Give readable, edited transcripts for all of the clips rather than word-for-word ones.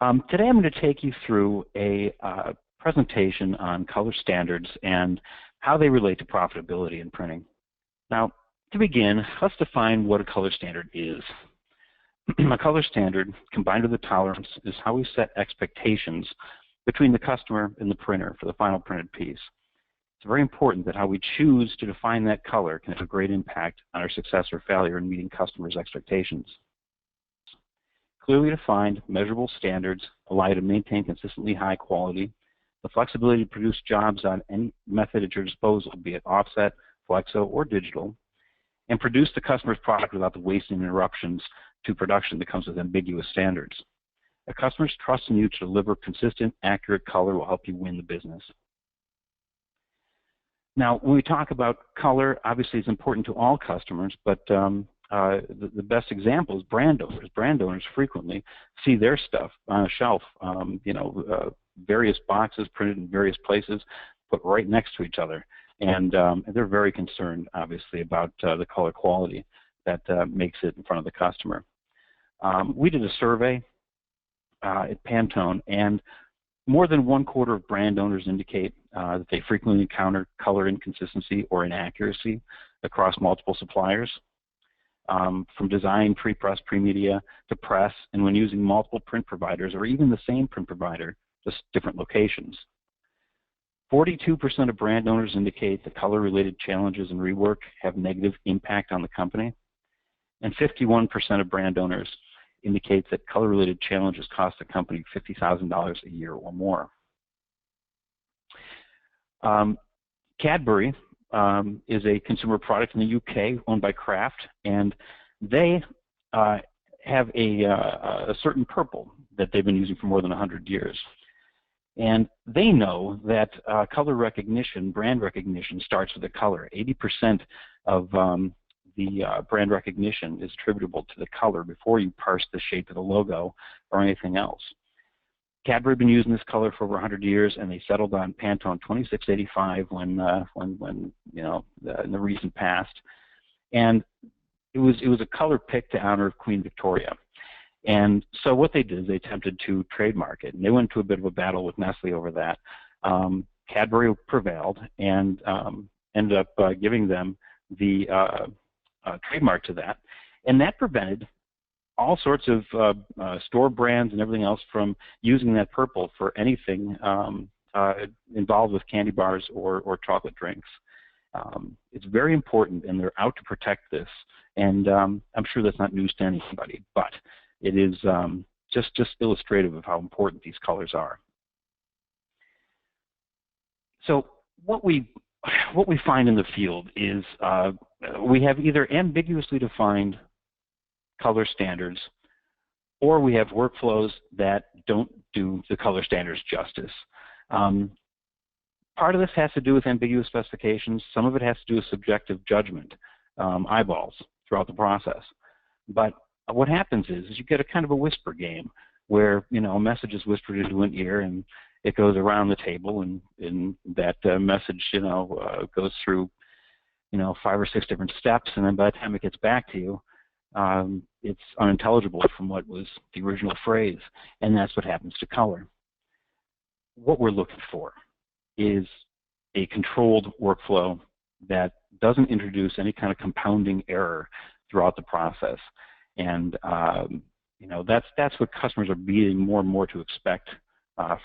Today I'm going to take you through a presentation on color standards and how they relate to profitability in printing. Now, to begin, let's define what a color standard is. A color standard, combined with a tolerance, is how we set expectations between the customer and the printer for the final printed piece. It's very important that how we choose to define that color can have a great impact on our success or failure in meeting customers' expectations. Clearly defined, measurable standards allow you to maintain consistently high quality, the flexibility to produce jobs on any method at your disposal, be it offset, flexo, or digital, and produce the customer's product without the waste and interruptions to production that comes with ambiguous standards. A customer's trust in you to deliver consistent, accurate color will help you win the business. Now, when we talk about color, obviously it's important to all customers, but the best example is brand owners. Brand owners frequently see their stuff on a shelf, various boxes printed in various places, put right next to each other. And they're very concerned, obviously, about the color quality that makes it in front of the customer. We did a survey at Pantone, and more than 1/4 of brand owners indicate that they frequently encounter color inconsistency or inaccuracy across multiple suppliers, from design, pre-press, pre-media, to press, and when using multiple print providers or even the same print provider, just different locations. 42% of brand owners indicate that color-related challenges and rework have negative impact on the company, and 51% of brand owners indicate that color-related challenges cost the company $50,000 a year or more. Cadbury is a consumer product in the UK owned by Kraft, and they have a certain purple that they've been using for more than 100 years. And they know that color recognition, brand recognition, starts with the color. 80% of the brand recognition is attributable to the color before you parse the shape of the logo or anything else. Cadbury had been using this color for over 100 years, and they settled on Pantone 2685 when in the recent past. And it was a color picked to honor Queen Victoria. And so what they did is they attempted to trademark it, and they went to a bit of a battle with Nestle over that. Cadbury prevailed and ended up giving them the trademark to that, and that prevented all sorts of store brands and everything else from using that purple for anything involved with candy bars or chocolate drinks. It's very important, and they're out to protect this, and I'm sure that's not news to anybody, but it is just illustrative of how important these colors are. So what we find in the field is we have either ambiguously defined color standards, or we have workflows that don't do the color standards justice. Part of this has to do with ambiguous specifications. Some of it has to do with subjective judgment, eyeballs throughout the process. But what happens is you get a kind of a whisper game where a message is whispered into an ear, and it goes around the table, and that message goes through 5 or 6 different steps, and then by the time it gets back to you, it's unintelligible from what was the original phrase, and that's what happens to color. What we're looking for is a controlled workflow that doesn't introduce any kind of compounding error throughout the process, and that's what customers are beginning more and more to expect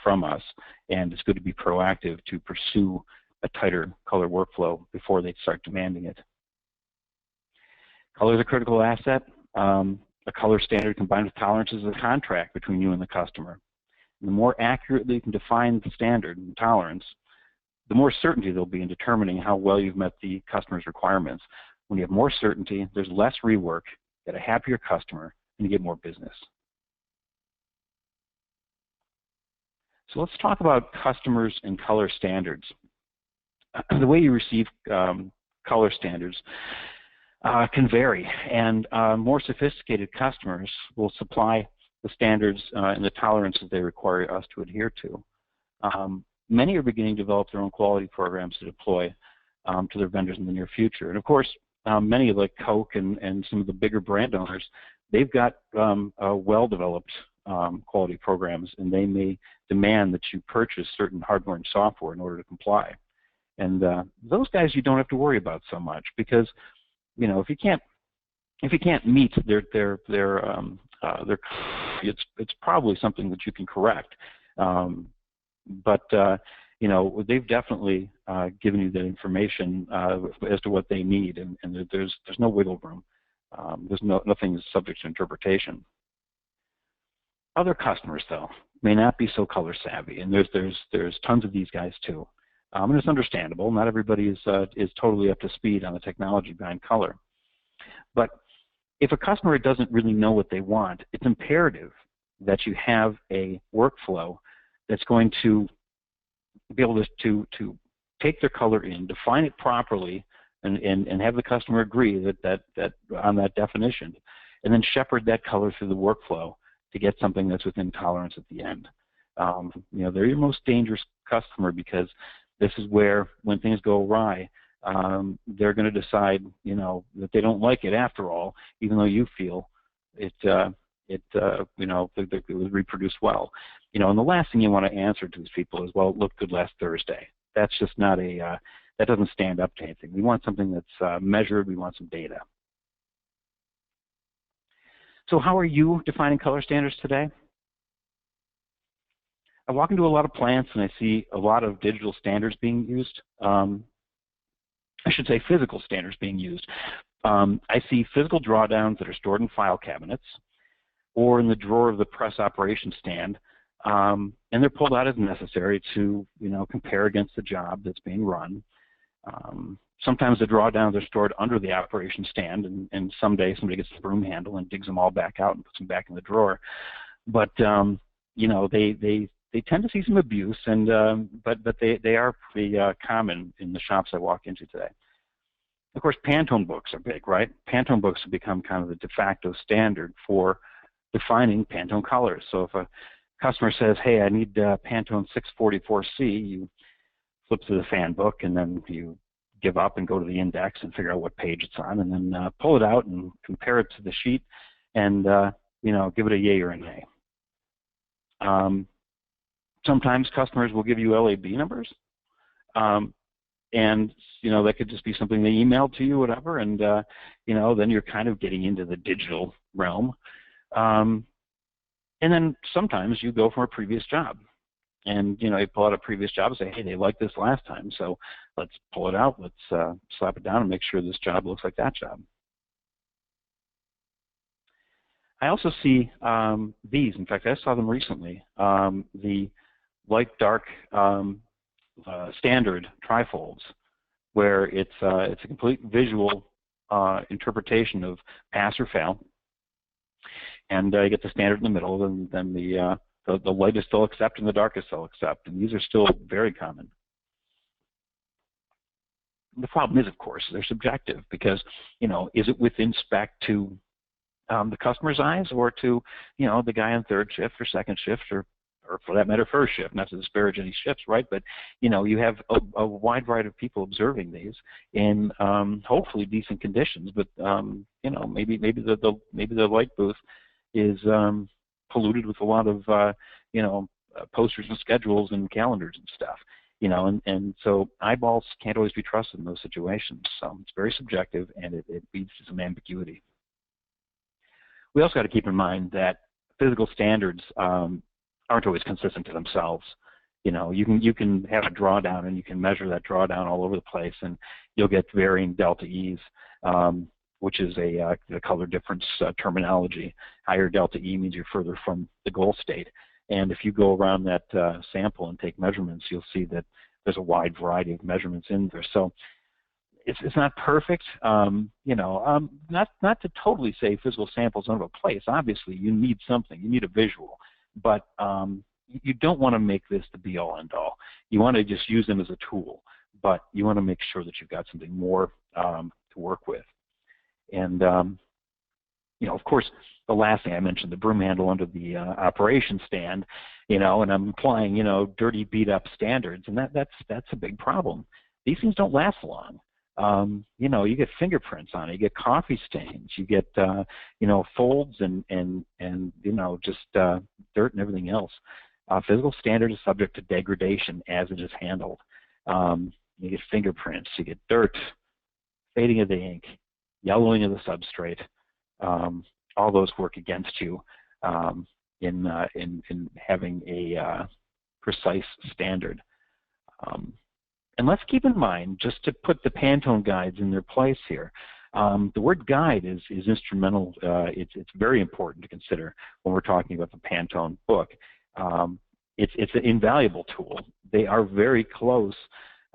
from us, and it's good to be proactive to pursue a tighter color workflow before they start demanding it. Color is a critical asset. A color standard combined with tolerance is a contract between you and the customer. And the more accurately you can define the standard and tolerance, the more certainty there'll be in determining how well you've met the customer's requirements. When you have more certainty, there's less rework, you get a happier customer, and you get more business. So let's talk about customers and color standards. The way you receive color standards can vary, and more sophisticated customers will supply the standards and the tolerances they require us to adhere to. Many are beginning to develop their own quality programs to deploy to their vendors in the near future. And of course, many like Coke and some of the bigger brand owners, they've got well-developed quality programs, and they may demand that you purchase certain hardware and software in order to comply. And those guys you don't have to worry about so much, because if you can't meet it's probably something that you can correct. But they've definitely given you that information as to what they need, and there's no wiggle room. Nothing is subject to interpretation. Other customers, though, may not be so color savvy, and there's tons of these guys too. And it's understandable. Not everybody is totally up to speed on the technology behind color. But if a customer doesn't really know what they want, it's imperative that you have a workflow that's going to be able to take their color in, define it properly, and have the customer agree that on that definition, and then shepherd that color through the workflow to get something that's within tolerance at the end. They're your most dangerous customer, because this is where, when things go awry, they're going to decide, that they don't like it after all, even though you feel it was reproduced well. And the last thing you want to answer to these people is, well, it looked good last Thursday. That's just not that doesn't stand up to anything. We want something that's measured. We want some data. So how are you defining color standards today? I walk into a lot of plants and I see a lot of digital standards being used. I should say physical standards being used. I see physical drawdowns that are stored in file cabinets or in the drawer of the press operation stand, and they're pulled out as necessary to compare against the job that's being run. Sometimes the drawdowns are stored under the operation stand, and someday somebody gets the broom handle and digs them all back out and puts them back in the drawer. But they tend to see some abuse, and but they are pretty common in the shops I walk into today. Of course, Pantone books are big, right? Pantone books have become kind of the de facto standard for defining Pantone colors. So if a customer says, "Hey, I need Pantone 644C," you flip to the fan book, and then you give up and go to the index and figure out what page it's on, and then pull it out and compare it to the sheet, and give it a yay or a nay. Sometimes customers will give you LAB numbers, and that could just be something they emailed to you, whatever, and then you're kind of getting into the digital realm. And then sometimes you go from a previous job, and you pull out a previous job and say, hey, they liked this last time, so let's pull it out, let's slap it down and make sure this job looks like that job. I also see these. In fact, I saw them recently. The light-dark standard trifolds, where it's a complete visual interpretation of pass or fail, and you get the standard in the middle, and then the light is still accept and the dark is still accept, and these are still very common. The problem is, of course, they're subjective, because is it within spec to the customer's eyes, or to the guy on third shift or second shift, or for that matter first shift, not to disparage any shifts, right? But you have a wide variety of people observing these in hopefully decent conditions, but maybe the light booth is polluted with a lot of posters and schedules and calendars and stuff, and so eyeballs can't always be trusted in those situations. So it's very subjective, and it leads to some ambiguity. We also got to keep in mind that physical standards aren't always consistent to themselves. You can have a drawdown, and you can measure that drawdown all over the place, and you'll get varying delta E's, which is a color difference terminology. Higher delta E means you're further from the goal state. And if you go around that sample and take measurements, you'll see that there's a wide variety of measurements in there. So it's not perfect, not to totally say physical samples don't have a place. Obviously, you need something. You need a visual. But you don't want to make this the be-all, end-all. You want to just use them as a tool, but you want to make sure that you've got something more to work with. And, of course, the last thing I mentioned, the broom handle under the operation stand, and I'm applying, dirty, beat-up standards, and that's a big problem. These things don't last long. you know, you get fingerprints on it, you get coffee stains, you get you know, folds and you know, just dirt and everything else. Physical standard is subject to degradation as it is handled. You get fingerprints, you get dirt, fading of the ink, yellowing of the substrate. All those work against you in having a precise standard. And let's keep in mind, just to put the Pantone guides in their place here, the word guide is instrumental. It's very important to consider when we're talking about the Pantone book. It's an invaluable tool. They are very close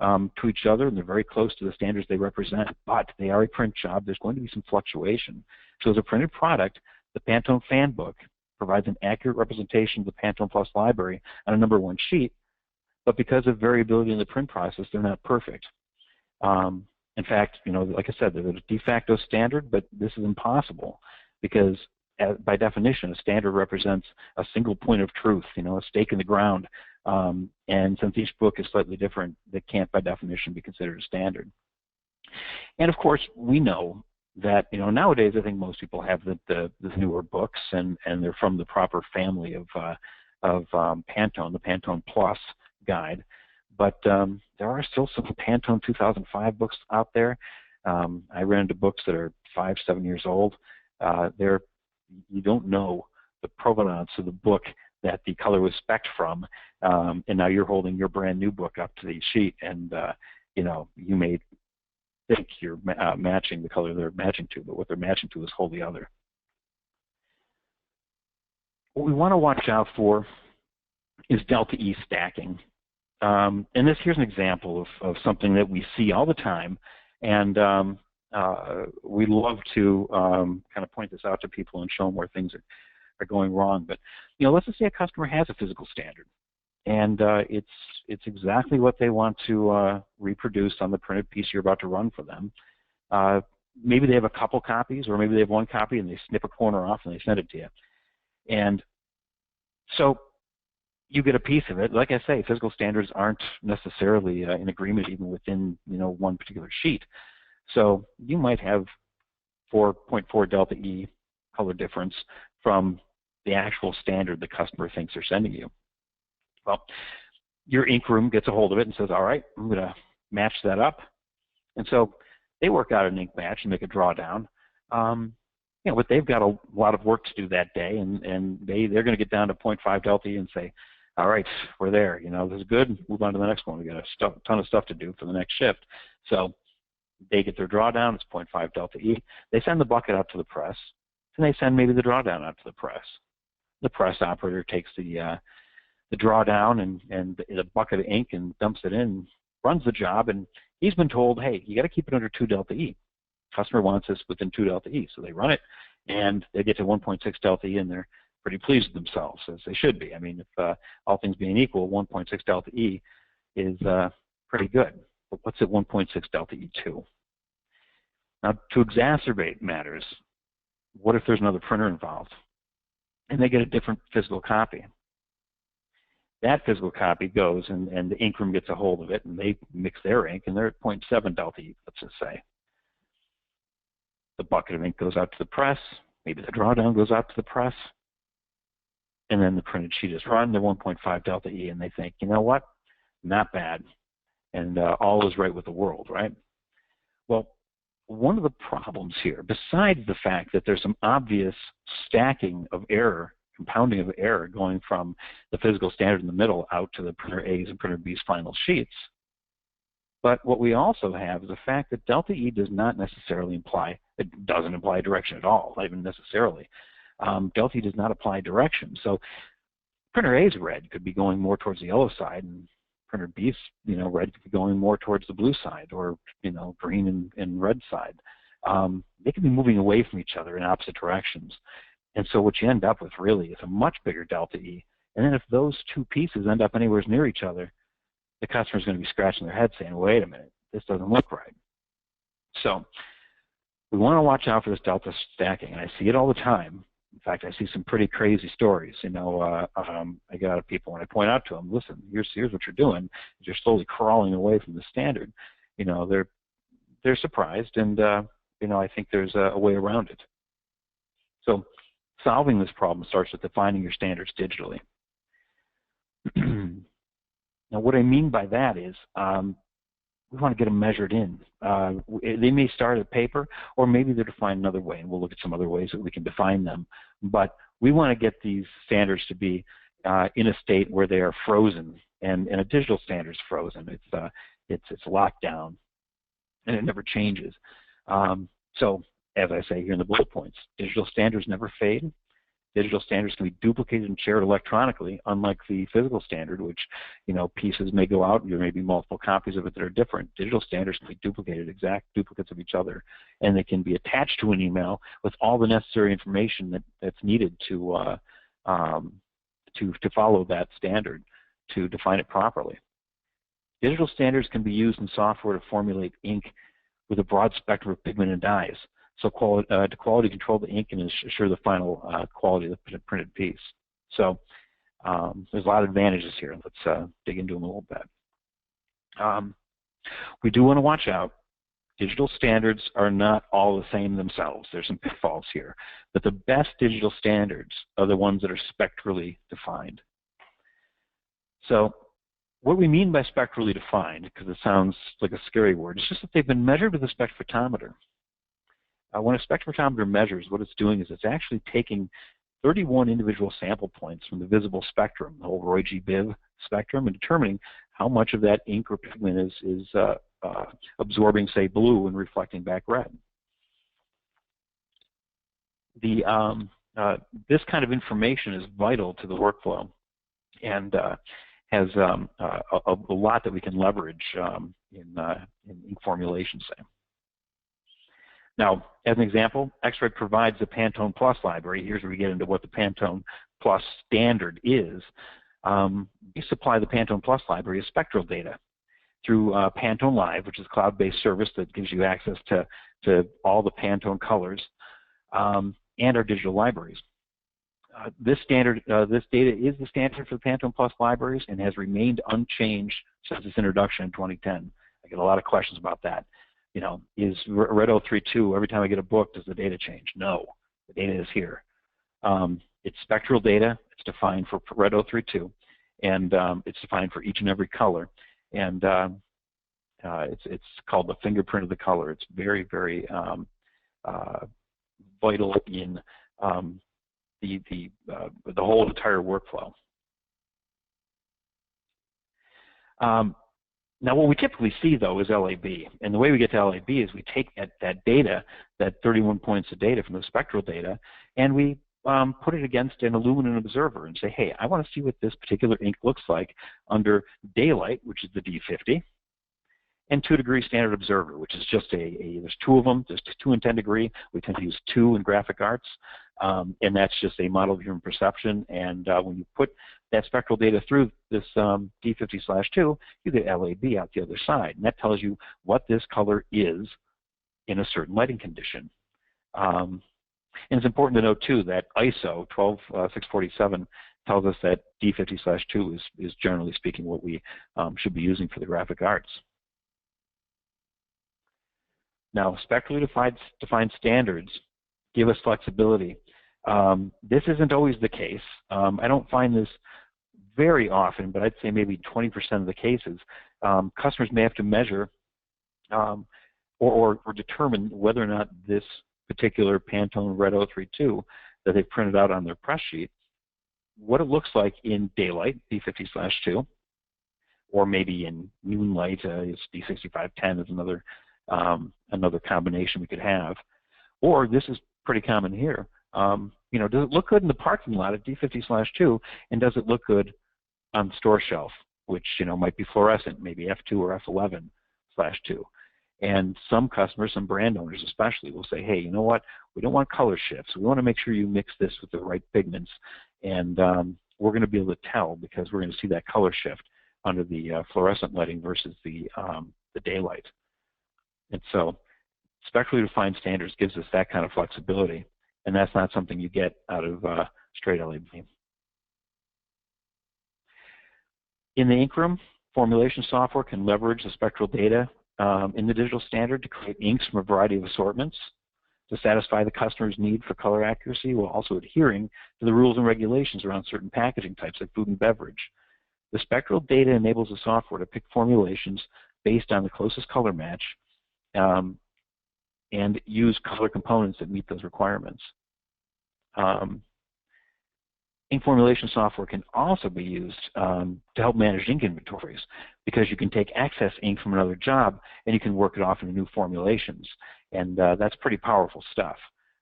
to each other, and they're very close to the standards they represent, but they are a print job. There's going to be some fluctuation. So as a printed product, the Pantone fan book provides an accurate representation of the Pantone Plus library on a number 1 sheet, but because of variability in the print process, they're not perfect. In fact, you know, like I said, they're a de facto standard, but this is impossible because by definition, a standard represents a single point of truth, you know, a stake in the ground. And since each book is slightly different, they can't by definition be considered a standard. And of course, we know that, you know, nowadays I think most people have the newer books, and they're from the proper family of Pantone, the Pantone Plus guide. But there are still some Pantone 2005 books out there. I ran into books that are 5, 7 years old. You don't know the provenance of the book that the color was spec'd from, and now you're holding your brand new book up to the sheet, and you know, you may think you're matching the color they're matching to, but what they're matching to is wholly other. What we want to watch out for is delta E stacking. And here's an example of something that we see all the time, and we love to kind of point this out to people and show them where things are going wrong. But you know, let's just say a customer has a physical standard, and it's exactly what they want to reproduce on the printed piece you're about to run for them. Maybe they have a couple copies, or maybe they have 1 copy and they snip a corner off and they send it to you. And so you get a piece of it. Like I say, physical standards aren't necessarily in agreement even within, you know, 1 particular sheet. So you might have 4.4 delta E color difference from the actual standard the customer thinks they're sending you. Well, your ink room gets a hold of it and says, all right, I'm going to match that up. And so they work out an ink match and make a drawdown. You know, but they've got a lot of work to do that day, and they're going to get down to 0.5 delta E and say, all right, we're there. You know, this is good. Move on to the next one. We got a ton of stuff to do for the next shift. So they get their drawdown. It's 0.5 delta E. They send the bucket out to the press, and they send maybe the drawdown out to the press. The press operator takes the drawdown and the bucket of ink and dumps it in, runs the job, and he's been told, hey, you got to keep it under 2 delta E. Customer wants this within 2 delta E, so they run it, and they get to 1.6 delta E, and they're pretty pleased with themselves, as they should be. I mean, if all things being equal, 1.6 delta E is pretty good. But what's at 1.6 delta E to? Now, to exacerbate matters, what if there's another printer involved, and they get a different physical copy? That physical copy goes, and the ink room gets a hold of it, and they mix their ink, and they're at 0.7 delta E, let's just say. The bucket of ink goes out to the press, maybe the drawdown goes out to the press, and then the printed sheet is run, they're 1.5 delta E, and they think, you know what, not bad, and all is right with the world, right? Well, one of the problems here, besides the fact that there's some obvious stacking of error, compounding of error going from the physical standard in the middle out to the printer A's and printer B's final sheets, but what we also have is the fact that delta E does not necessarily imply, it doesn't imply direction at all, not even necessarily. Delta E does not apply direction. So printer A's red could be going more towards the yellow side, and printer B's, you know, red could be going more towards the blue side, or, you know, green and red side. They could be moving away from each other in opposite directions. And so what you end up with really is a much bigger delta E. And then if those 2 pieces end up anywhere near each other, the customer's going to be scratching their head saying, wait a minute, this doesn't look right. So we want to watch out for this delta stacking, and I see it all the time. In fact, I see some pretty crazy stories. You know, I get out of people when I point out to them, listen, here's what you're doing. You're slowly crawling away from the standard. You know, they're they're surprised, and you know, I think there's a way around it. So solving this problem starts with defining your standards digitally. Now, what I mean by that is we want to get them measured in. They may start at paper, or maybe they're defined another way, and we'll look at some other ways that we can define them. But we want to get these standards to be in a state where they are frozen, and a digital standard is frozen. It's locked down, and it never changes. So, as I say here in the bullet points, digital standards never fade. Digital standards can be duplicated and shared electronically, unlike the physical standard, which, you know, pieces may go out, there may be multiple copies of it that are different. Digital standards can be duplicated, exact duplicates of each other, and they can be attached to an email with all the necessary information that's needed to follow that standard, to define it properly. Digital standards can be used in software to formulate ink with a broad spectrum of pigment and dyes. So to quality control the ink and ensure the final quality of the printed piece. So there's a lot of advantages here. Let's dig into them a little bit. We do want to watch out. Digital standards are not all the same themselves. There's some pitfalls here. But the best digital standards are the ones that are spectrally defined. So what we mean by spectrally defined, because it sounds like a scary word, it's just that they've been measured with a spectrophotometer. When a spectrophotometer measures, what it's doing is it's actually taking 31 individual sample points from the visible spectrum, the whole Roy G. Biv spectrum, and determining how much of that ink or pigment is absorbing, say, blue and reflecting back red. This kind of information is vital to the workflow, and has a lot that we can leverage in ink formulation, say. Now, as an example, X-Rite provides the Pantone Plus library. Here's where we get into what the Pantone Plus standard is. We supply the Pantone Plus library of spectral data through PantoneLIVE, which is a cloud-based service that gives you access to all the Pantone colors and our digital libraries. This data is the standard for the Pantone Plus libraries and has remained unchanged since its introduction in 2010. I get a lot of questions about that. You know, is Red 032, every time I get a book, does the data change? No, the data is here. It's spectral data. It's defined for Red 032, and it's defined for each and every color. And it's called the fingerprint of the color. It's very, very vital in the whole entire workflow. Now, what we typically see, though, is LAB. And the way we get to LAB is we take that data, that 31 points of data from the spectral data, and we put it against an illuminant observer and say, hey, I want to see what this particular ink looks like under daylight, which is the D50, and 2-degree standard observer, which is just there's two of them, there's 2 and 10 degree. We tend to use 2 in graphic arts, and that's just a model of human perception. And when you put that spectral data through this D50/2, you get LAB out the other side, and that tells you what this color is in a certain lighting condition. And it's important to note, too, that ISO 12647 tells us that D50/2 is generally speaking what we should be using for the graphic arts. Now, spectrally defined standards give us flexibility. This isn't always the case. I don't find this very often, but I'd say maybe 20% of the cases. Customers may have to measure or determine whether or not this particular Pantone Red 032 that they've printed out on their press sheet, what it looks like in daylight, D50/2, or maybe in moonlight, D6510 is another combination we could have. Or this is pretty common here. You know, does it look good in the parking lot at D50/2, and does it look good on the store shelf, which, you know, might be fluorescent, maybe F2 or F11/2. And some customers, some brand owners especially, will say, hey, you know what, we don't want color shifts. We want to make sure you mix this with the right pigments, and we're going to be able to tell because we're going to see that color shift under the fluorescent lighting versus the daylight. And so spectrally defined standards gives us that kind of flexibility, and that's not something you get out of straight LAB. In the ink room, formulation software can leverage the spectral data in the digital standard to create inks from a variety of assortments to satisfy the customer's need for color accuracy while also adhering to the rules and regulations around certain packaging types like food and beverage. The spectral data enables the software to pick formulations based on the closest color match and use color components that meet those requirements. Ink formulation software can also be used to help manage ink inventories because you can take excess ink from another job and you can work it off into new formulations, and that's pretty powerful stuff.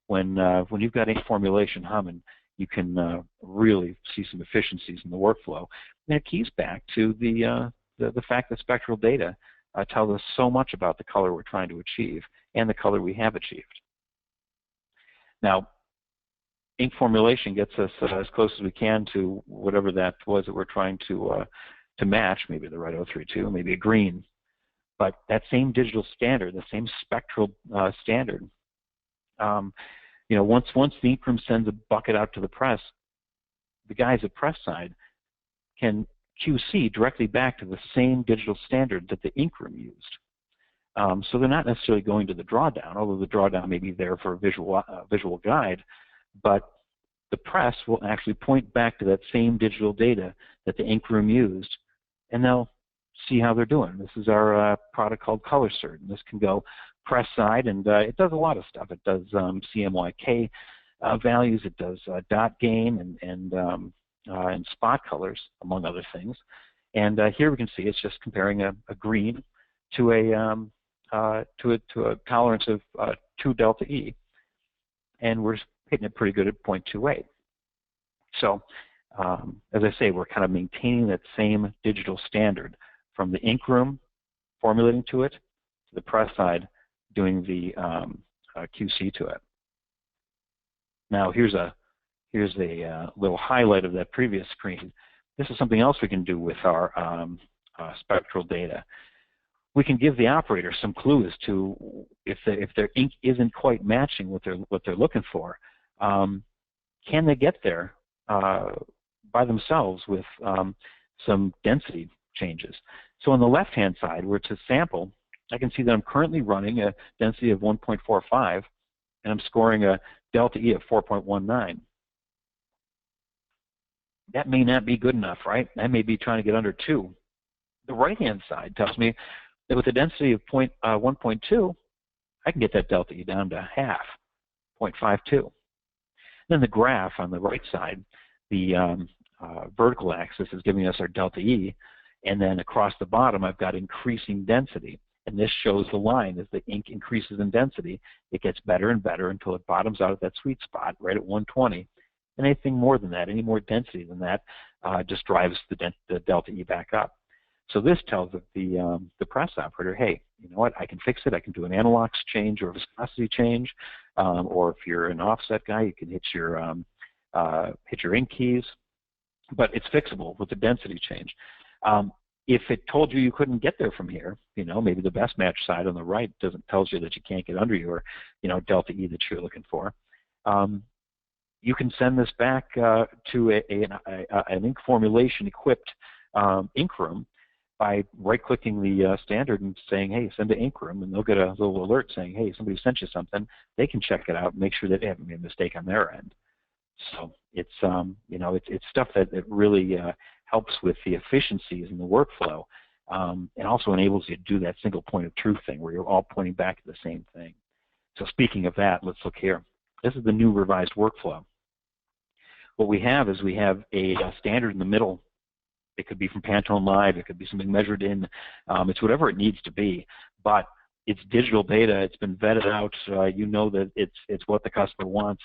When you've got ink formulation humming, you can really see some efficiencies in the workflow, and it keys back to the fact that spectral data tells us so much about the color we're trying to achieve and the color we have achieved. Now, ink formulation gets us as close as we can to whatever that was that we're trying to match, maybe the red 032, maybe a green. But that same digital standard, the same spectral standard, you know, once the inkroom sends a bucket out to the press, the guys at press side can QC directly back to the same digital standard that the inkroom used. So they're not necessarily going to the drawdown, although the drawdown may be there for a visual guide, but the press will actually point back to that same digital data that the inkroom used, and they'll see how they're doing. This is our product called COLORCERT, and this can go press side, and it does a lot of stuff. It does CMYK values, it does dot gain and spot colors, among other things. And here we can see it's just comparing a green to a tolerance of 2 delta E, and we're hitting it pretty good at 0.28. So, as I say, we're kind of maintaining that same digital standard from the inkroom, formulating to it, to the press side, doing the QC to it. Now, here's a little highlight of that previous screen. This is something else we can do with our spectral data. We can give the operator some clues to if their ink isn't quite matching what they're looking for. Can they get there by themselves with some density changes? So on the left-hand side, where it's a sample, I can see that I'm currently running a density of 1.45, and I'm scoring a delta E of 4.19. That may not be good enough, right? I may be trying to get under 2. The right-hand side tells me that with a density of 1.2, I can get that delta E down to half, 0.52. Then the graph on the right side, the vertical axis is giving us our delta E, and then across the bottom I've got increasing density. And this shows the line as the ink increases in density, it gets better and better until it bottoms out at that sweet spot right at 120. And anything more than that, any more density than that, just drives the delta E back up. So this tells the press operator, hey, you know what, I can fix it. I can do an analog change or a viscosity change, or if you're an offset guy, you can hit your ink keys. But it's fixable with the density change. If it told you you couldn't get there from here, you know, maybe the best match side on the right tells you that you can't get under your, you know, delta E that you're looking for. You can send this back to an ink formulation equipped ink room by right-clicking the standard and saying, hey, send to ink room, and they'll get a little alert saying, hey, somebody sent you something. They can check it out and make sure that they haven't made a mistake on their end. So it's you know, it's stuff that really helps with the efficiencies in the workflow, and also enables you to do that single point of truth thing where you're all pointing back to the same thing. So speaking of that, let's look here. This is the new revised workflow. What we have is we have a standard in the middle. It could be from PantoneLIVE. It could be something measured in. It's whatever it needs to be, but it's digital data. It's been vetted out. You know that it's what the customer wants.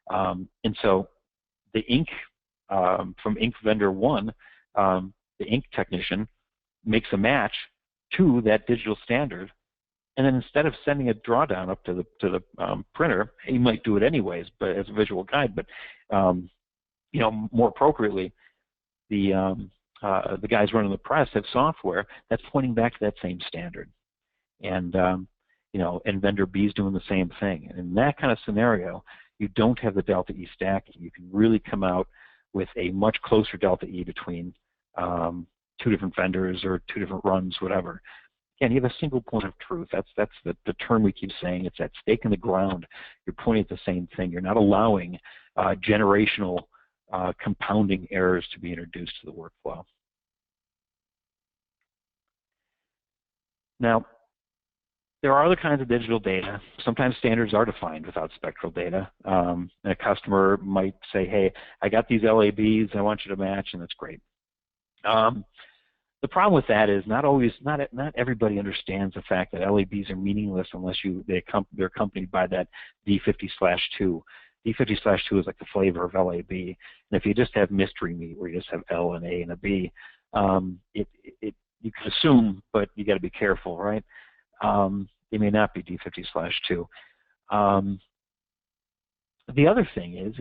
And so the ink from ink vendor 1, the ink technician makes a match to that digital standard, and then instead of sending a drawdown up to the printer, he might do it anyways, but as a visual guide. But you know, more appropriately, the guys running the press have software that's pointing back to that same standard, and you know, and vendor B is doing the same thing. And in that kind of scenario, you don't have the delta E stacking. You can really come out with a much closer delta E between 2 different vendors or 2 different runs, whatever. again, you have a single point of truth. That's the term we keep saying. It's that stake in the ground. You're pointing at the same thing. You're not allowing generational compounding errors to be introduced to the workflow. Now, there are other kinds of digital data. Sometimes standards are defined without spectral data. And a customer might say, hey, I got these LABs, I want you to match, and that's great. The problem with that is not everybody understands the fact that LABs are meaningless unless they're accompanied by that D50/2. D50/2 is like the flavor of LAB. And if you just have mystery meat where you just have L, and A, and a B, you can assume, but you got to be careful, right? They may not be D50/2. The other thing is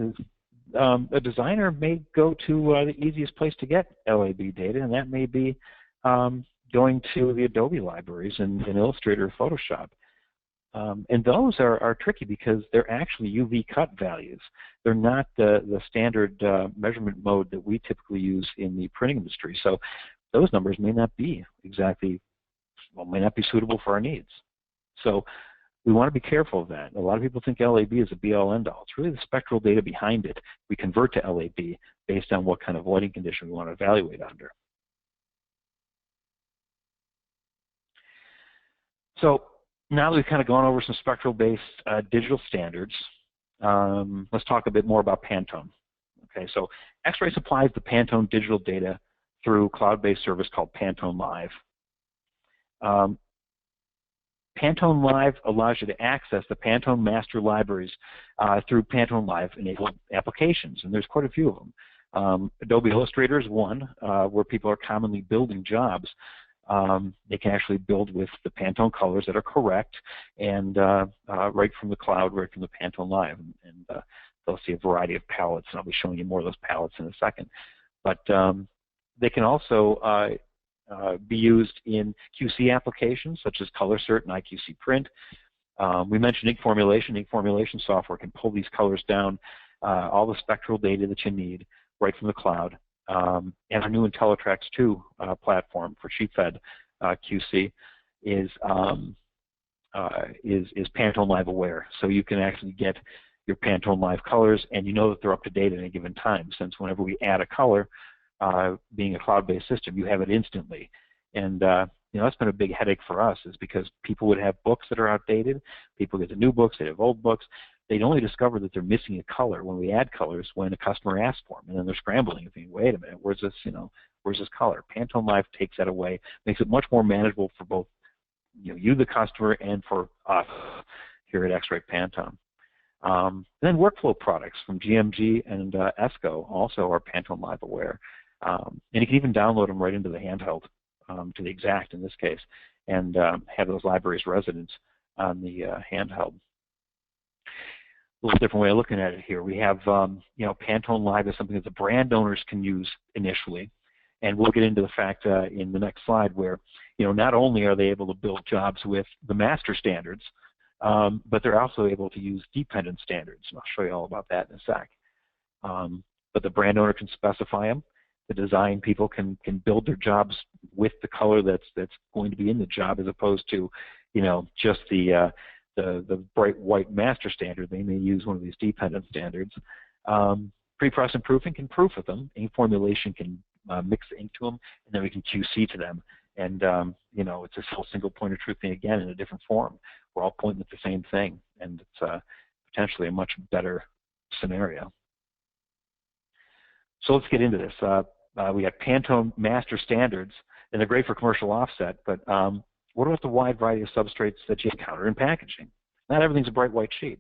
a designer may go to the easiest place to get LAB data, and that may be going to the Adobe libraries in Illustrator or Photoshop. And those are tricky because they're actually UV cut values. They're not the standard measurement mode that we typically use in the printing industry. So those numbers may not be may not be suitable for our needs. So we want to be careful of that. A lot of people think LAB is a be-all, end-all. It's really the spectral data behind it. We convert to LAB based on what kind of lighting condition we want to evaluate under. So now that we've kind of gone over some spectral-based digital standards, let's talk a bit more about Pantone. Okay, so X-Rite supplies the Pantone digital data through a cloud-based service called PantoneLIVE. PantoneLIVE allows you to access the Pantone master libraries through PantoneLIVE-enabled applications, and there's quite a few of them. Adobe Illustrator is one where people are commonly building jobs. They can actually build with the Pantone colors that are correct and right from the cloud, right from the PantoneLIVE, and they'll see a variety of palettes, and I'll be showing you more of those palettes in a second. But they can also be used in QC applications such as ColorCERT and IQC Print. We mentioned ink formulation. Ink formulation software can pull these colors down, all the spectral data that you need right from the cloud. And our new IntelliTrax 2 platform for sheet-fed QC is PantoneLIVE aware. So you can actually get your PantoneLIVE colors, and you know that they're up to date at any given time, since whenever we add a color, being a cloud-based system, you have it instantly. And you know, that's been a big headache for us, is because people would have books that are outdated, people get the new books, they have old books, they'd only discover that they're missing a color when we add colors when a customer asks for them, and then they're scrambling and thinking, wait a minute, where's this, where's this color? PantoneLIVE takes that away, makes it much more manageable for both you, the customer, and for us here at X-Rite Pantone. Then workflow products from GMG and ESCO also are PantoneLIVE aware. And you can even download them right into the handheld, to the Exact in this case, and have those libraries resident on the handheld. A little different way of looking at it here. We have, PantoneLIVE is something that the brand owners can use initially, and we'll get into the fact in the next slide where, not only are they able to build jobs with the master standards, but they're also able to use dependent standards. And I'll show you all about that in a sec. But the brand owner can specify them. The design people can build their jobs with the color that's going to be in the job, as opposed to, just the bright white master standard. They may use one of these dependent standards. Pre-press and proofing can proof with them. Ink formulation can mix the ink to them, and then we can QC to them. And it's a whole single point of truth thing again in a different form. We're all pointing at the same thing, and it's potentially a much better scenario. So let's get into this. We got Pantone master standards, and they're great for commercial offset, but what about the wide variety of substrates that you encounter in packaging? Not everything's a bright white sheet.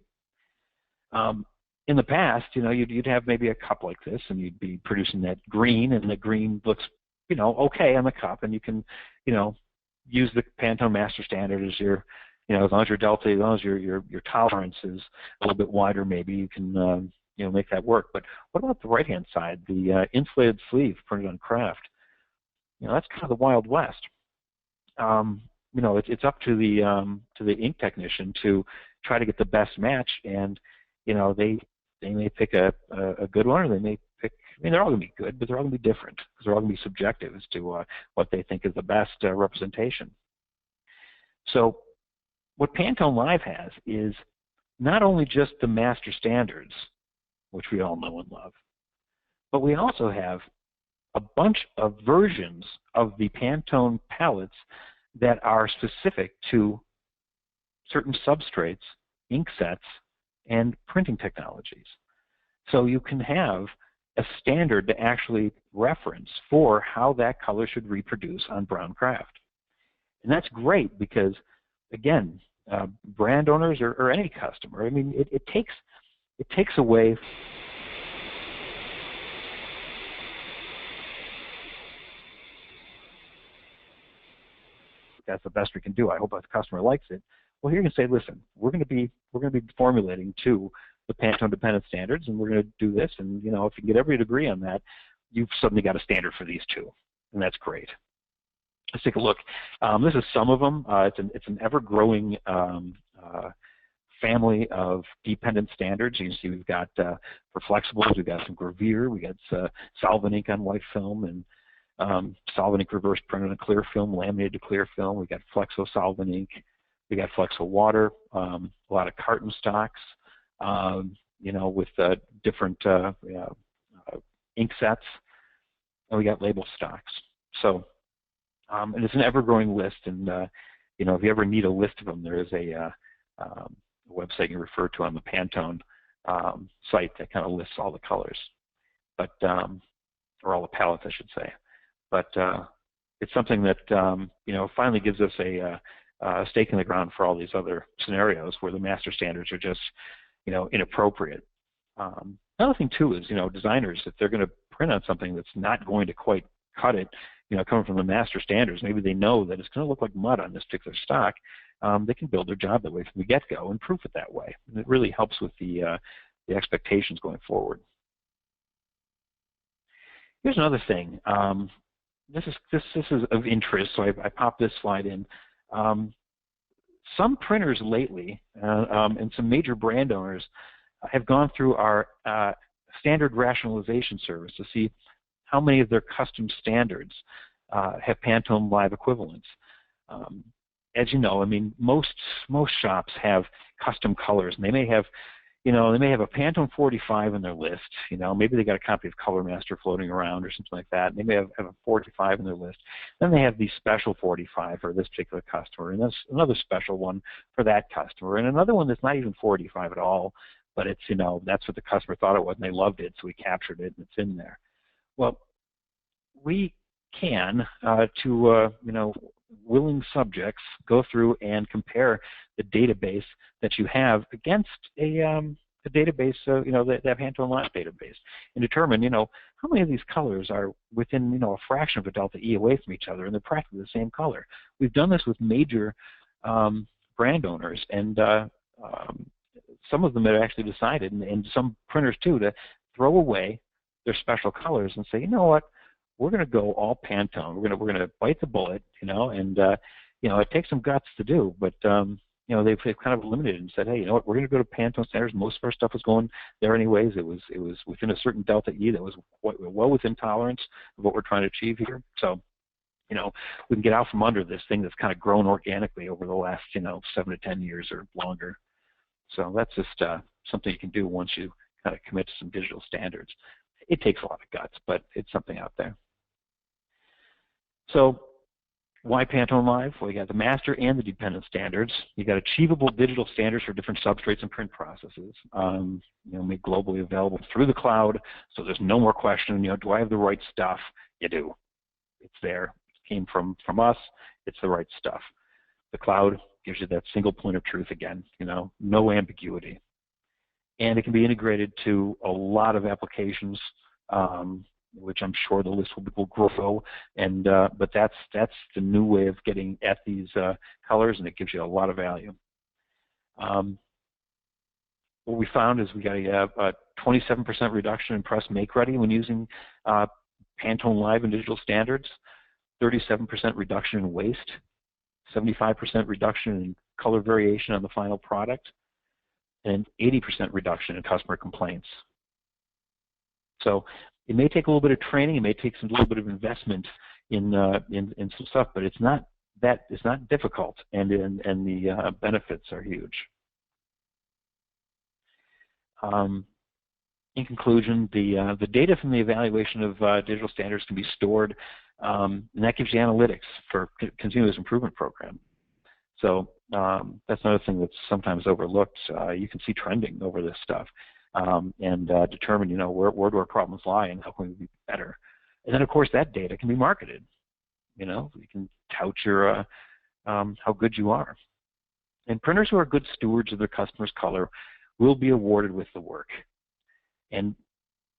In the past, you'd have maybe a cup like this, and you'd be producing that green, and the green looks, okay on the cup, and you can, use the Pantone master standard as your, as long as your delta, as long as your tolerance is a little bit wider, maybe you can, make that work. But what about the right-hand side, the insulated sleeve printed on craft? That's kind of the Wild West. It's up to the ink technician to try to get the best match, and they may pick a good one, or they may pick. They're all going to be good, but they're all going to be different because they're all going to be subjective as to what they think is the best representation. So what PantoneLIVE has is not only just the master standards, which we all know and love, but we also have a bunch of versions of the Pantone palettes that are specific to certain substrates, ink sets, and printing technologies. So you can have a standard to actually reference for how that color should reproduce on brown craft. And that's great because, again, brand owners or any customer, I mean, it takes away that's the best we can do. I hope the customer likes it. Well, here you can say, listen, we're going to be formulating to the Pantone dependent standards, and we're going to do this. And you know, if you can get everybody to agree on that, you've suddenly got a standard for these two, and that's great. Let's take a look. This is some of them. It's an ever-growing family of dependent standards. You can see we've got for flexibles, we've got some gravure, we got solvent ink on white film, and solvent ink reverse printed on clear film, laminated to clear film. We got flexo solvent ink. We got flexo water. A lot of carton stocks. You know, with different ink sets, and we got label stocks. So, and it's an ever-growing list. And you know, if you ever need a list of them, there is a website you refer to on the Pantone site that kind of lists all the colors, but or all the palettes, I should say. But it's something that you know, finally gives us a stake in the ground for all these other scenarios where the master standards are just, you know, inappropriate. Another thing too is, you know, designers, if they're going to print on something that's not going to quite cut it, you know, coming from the master standards, maybe they know that it's going to look like mud on this particular stock. They can build their job that way from the get-go and proof it that way. And it really helps with the expectations going forward. Here's another thing. This is of interest, so I popped this slide in. Some printers lately and some major brand owners have gone through our standard rationalization service to see how many of their custom standards have PantoneLIVE equivalents. As you know, I mean, most shops have custom colors, and they may have, you know, they may have a Pantone 45 in their list. You know, maybe they got a copy of Color Master floating around or something like that. And they may have a 45 in their list. Then they have the special 45 for this particular customer, and that's another special one for that customer, and another one that's not even 45 at all, but it's, you know, that's what the customer thought it was, and they loved it, so we captured it, and it's in there. Well, we can, you know, willing subjects, go through and compare the database that you have against a database, you know, that PantoneLIVE database, and determine, you know, how many of these colors are within, you know, a fraction of a delta E away from each other, and they're practically the same color. We've done this with major brand owners, and some of them have actually decided, and some printers too, to throw away their special colors and say, you know what, we're going to go all Pantone. We're going to bite the bullet, you know, and you know, it takes some guts to do, but you know, they've kind of eliminated and said, hey, you know what, we're going to go to Pantone standards. Most of our stuff was going there anyways. It was within a certain delta E that was well within tolerance of what we're trying to achieve here. So, you know, we can get out from under this thing that's kind of grown organically over the last, you know, 7 to 10 years or longer. So that's just something you can do once you kind of commit to some digital standards. It takes a lot of guts, but it's something out there. So why PantoneLIVE? Well, you got the master and the dependent standards. You got achievable digital standards for different substrates and print processes. You know, made globally available through the cloud, so there's no more question. You know, do I have the right stuff? You do. It's there. It came from us. It's the right stuff. The cloud gives you that single point of truth again. You know, no ambiguity, and it can be integrated to a lot of applications. Which I'm sure the list will grow, and but that's the new way of getting at these colors, and it gives you a lot of value. What we found is we got a 27% reduction in press make ready when using PantoneLIVE and digital standards, 37% reduction in waste, 75% reduction in color variation on the final product, and 80% reduction in customer complaints. So it may take a little bit of training, it may take a little bit of investment in some stuff, but it's not that is not difficult, and the benefits are huge. In conclusion, the data from the evaluation of digital standards can be stored, and that gives you analytics for continuous improvement program. So that's another thing that's sometimes overlooked. You can see trending over this stuff and determine, you know, where do our problems lie and how can we be better. And then, of course, that data can be marketed. You know, you can tout your how good you are. And printers who are good stewards of their customers' color will be awarded with the work. And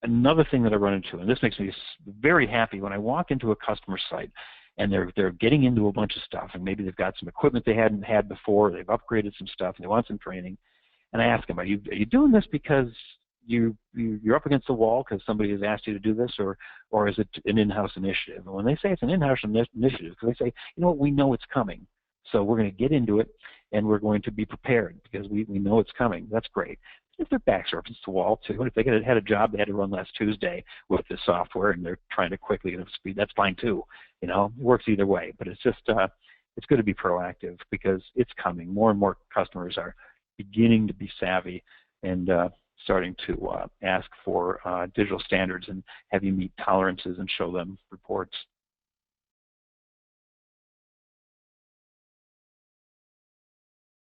another thing that I run into, and this makes me very happy when I walk into a customer site and they're getting into a bunch of stuff, and maybe they've got some equipment they hadn't had before, they've upgraded some stuff, and they want some training, and I ask them, are you doing this because you're up against the wall because somebody has asked you to do this, or is it an in-house initiative? And when they say it's an in-house initiative, because they say, you know what, we know it's coming, so we're going to get into it, and we're going to be prepared because we know it's coming. That's great. If their backs are up against the wall too, and if they had a job they had to run last Tuesday with the software and they're trying to quickly get up to speed, that's fine too. You know, it works either way. But it's just it's good to be proactive because it's coming. More and more customers are beginning to be savvy and starting to ask for digital standards and have you meet tolerances and show them reports.